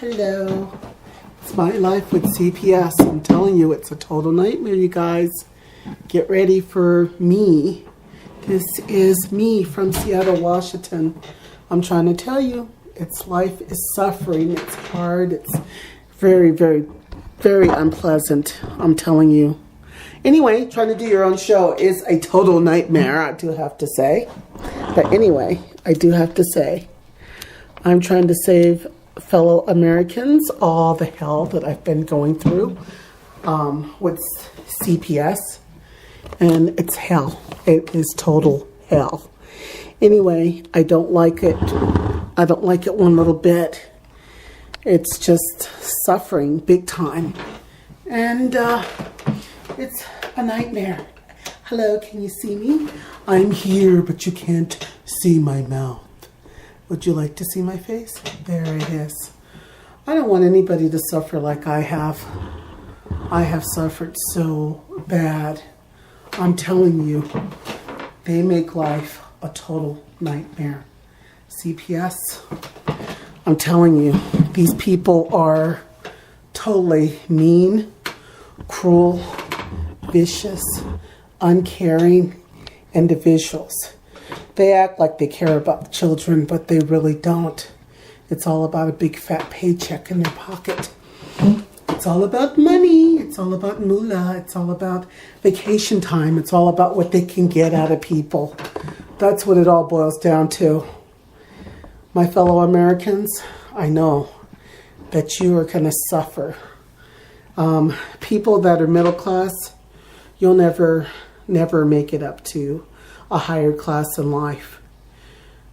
Hello. It's my life with CPS. I'm telling you, it's a total nightmare, you guys. Get ready for me. This is me from Seattle, Washington. I'm trying to tell you, life is suffering. It's hard. It's very, very, very unpleasant. I'm telling you. Anyway, trying to do your own show is a total nightmare, I do have to say. But anyway, I do have to say, I'm trying to save fellow Americans all the hell that I've been going through with CPS. And it's hell. It is total hell. Anyway, I don't like it. I don't like it one little bit. It's just suffering big time. And it's a nightmare. Hello, can you see me? I'm here, but you can't see my mouth. Would you like to see my face? There it is. I don't want anybody to suffer like I have. I have suffered so bad. I'm telling you, they make life a total nightmare. CPS, I'm telling you, these people are totally mean, cruel, vicious, uncaring individuals. They act like they care about the children, but they really don't. It's all about a big fat paycheck in their pocket. It's all about money. It's all about moolah. It's all about vacation time. It's all about what they can get out of people. That's what it all boils down to. My fellow Americans, I know that you are going to suffer. People that are middle class, you'll never make it up to a higher class in life.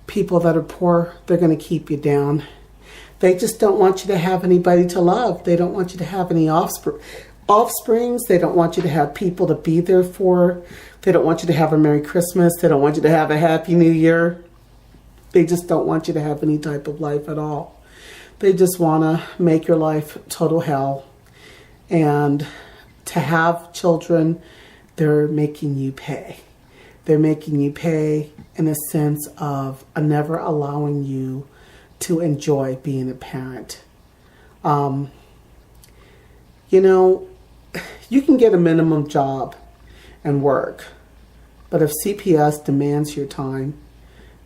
People that are poor, they're going to keep you down. They just don't want you to have anybody to love. They don't want you to have any offsprings. They don't want you to have people to be there for. They don't want you to have a Merry Christmas. They don't want you to have a Happy New Year. They just don't want you to have any type of life at all. They just want to make your life total hell. And to have children, they're making you pay. They're making you pay in a sense of never allowing you to enjoy being a parent. You know, you can get a minimum job and work, but if CPS demands your time,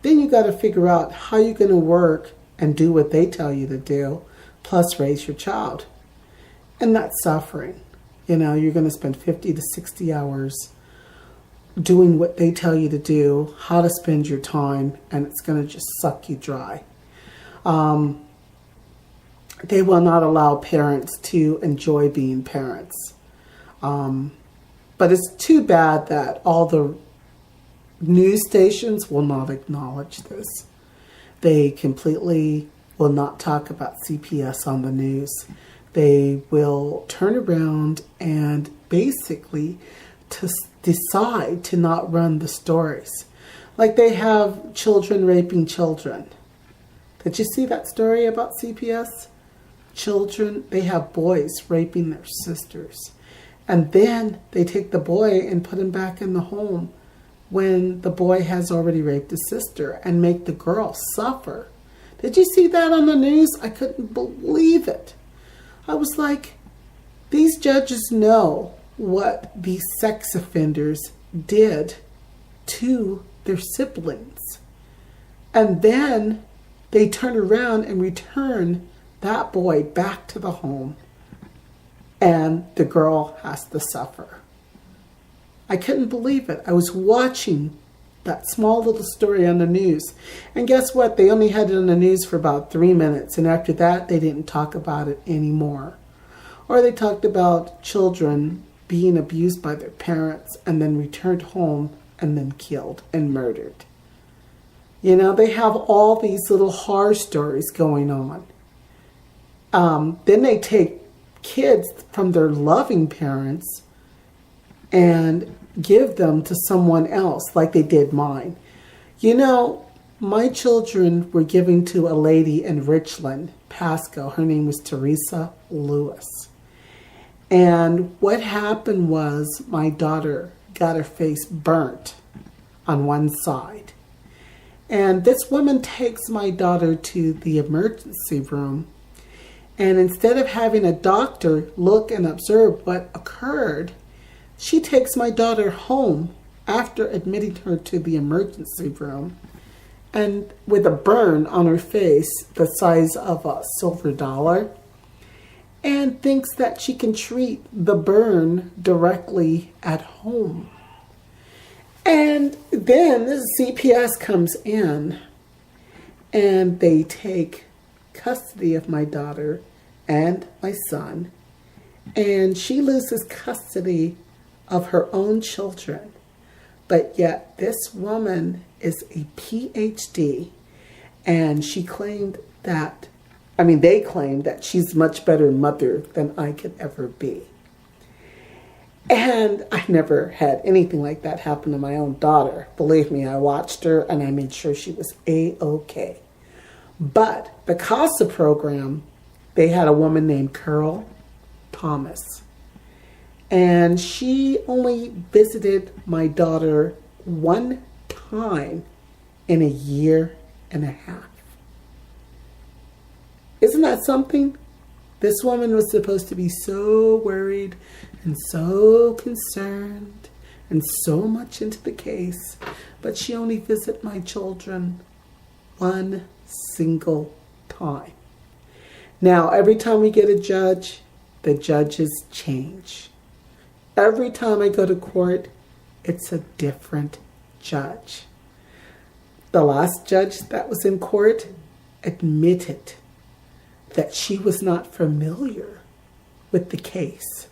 then you got to figure out how you're going to work and do what they tell you to do, plus raise your child. And that's suffering. You know, you're going to spend 50 to 60 hours doing what they tell you to do, how to spend your time, and it's going to just suck you dry. They will not allow parents to enjoy being parents. But it's too bad that all the news stations will not acknowledge this. They completely will not talk about CPS on the news. They will turn around and basically to decide to not run the stories. Like they have children raping children. Did you see that story about CPS? Children, they have boys raping their sisters. And then they take the boy and put him back in the home when the boy has already raped his sister and make the girl suffer. Did you see that on the news? I couldn't believe it. I was like, these judges know what these sex offenders did to their siblings. And then they turn around and return that boy back to the home. And the girl has to suffer. I couldn't believe it. I was watching that small little story on the news. And guess what? They only had it on the news for about 3 minutes. And after that, they didn't talk about it anymore. Or they talked about children being abused by their parents and then returned home and then killed and murdered. You know, they have all these little horror stories going on. Then they take kids from their loving parents and give them to someone else like they did mine. You know, my children were given to a lady in Richland, Pasco. Her name was Teresa Lewis. And what happened was my daughter got her face burnt on one side. And this woman takes my daughter to the emergency room And instead of having a doctor look and observe what occurred, she takes my daughter home after admitting her to the emergency room and with a burn on her face the size of a silver dollar, and thinks that she can treat the burn directly at home. And then the CPS comes in and they take custody of my daughter and my son, and she loses custody of her own children. But yet this woman is a PhD, and she claimed that, they claimed that she's a much better mother than I could ever be. And I never had anything like that happen to my own daughter. Believe me, I watched her and I made sure she was A-okay. But the CASA program, they had a woman named Carol Thomas. And she only visited my daughter one time in a year and a half. Isn't that something? This woman was supposed to be so worried and so concerned and so much into the case, but she only visited my children one single time. Now, every time we get a judge, the judges change. Every time I go to court, it's a different judge. The last judge that was in court admitted that she was not familiar with the case,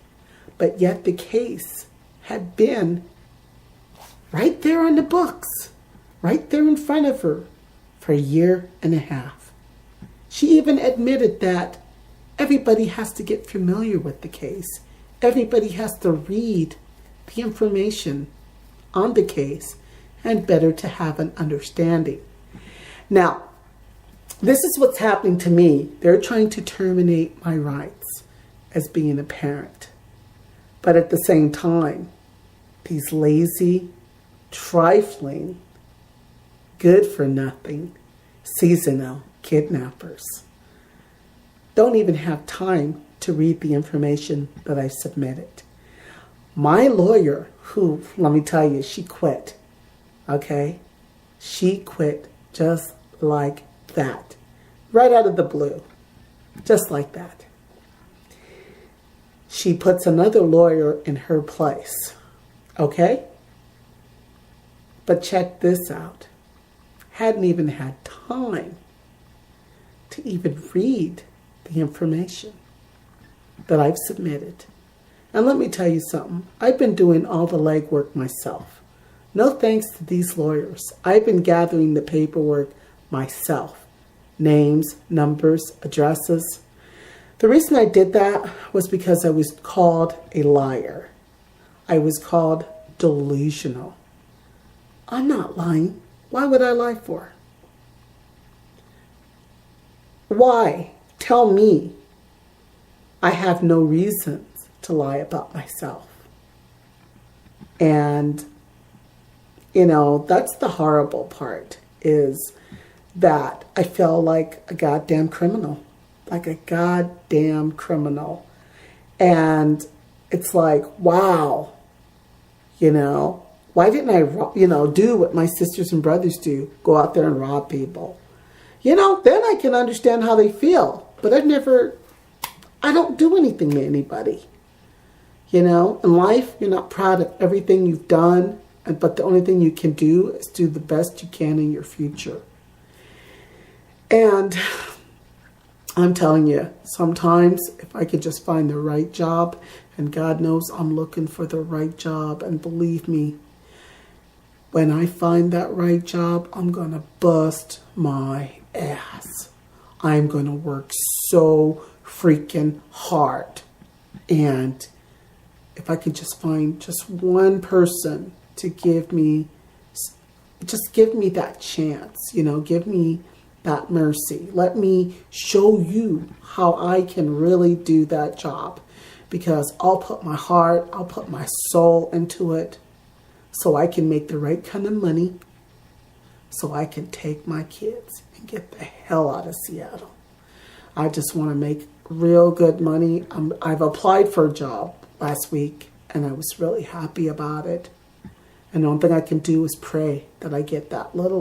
but yet the case had been right there on the books, right there in front of her for a year and a half. She even admitted that everybody has to get familiar with the case. Everybody has to read the information on the case, and better to have an understanding. Now, this is what's happening to me. They're trying to terminate my rights as being a parent. But at the same time, these lazy, trifling, good-for-nothing, seasonal kidnappers don't even have time to read the information that I submitted. My lawyer, who, let me tell you, she quit. Okay? She quit just like that. Right out of the blue. Just like that. She puts another lawyer in her place. Okay? But check this out. Hadn't even had time to even read the information that I've submitted. And let me tell you something. I've been doing all the legwork myself. No thanks to these lawyers. I've been gathering the paperwork myself. Names, numbers, addresses. The reason I did that was because I was called a liar. I was called delusional. I'm not lying. Why would I lie for? Why? Tell me. I have no reasons to lie about myself. And, that's the horrible part, is that I feel like a goddamn criminal. Like a goddamn criminal. And it's like, wow, why didn't I, do what my sisters and brothers do? Go out there and rob people. Then I can understand how they feel. But I don't do anything to anybody. In life, you're not proud of everything you've done, but the only thing you can do is do the best you can in your future. And I'm telling you, sometimes if I could just find the right job, and God knows I'm looking for the right job, and believe me, when I find that right job, I'm going to bust my ass. I'm going to work so freaking hard. And if I could just find just one person to give me that chance, give me that mercy. Let me show you how I can really do that job, because I'll put my heart, I'll put my soul into it so I can make the right kind of money, so I can take my kids and get the hell out of Seattle. I just want to make real good money. I've applied for a job last week, and I was really happy about it. And the only thing I can do is pray that I get that little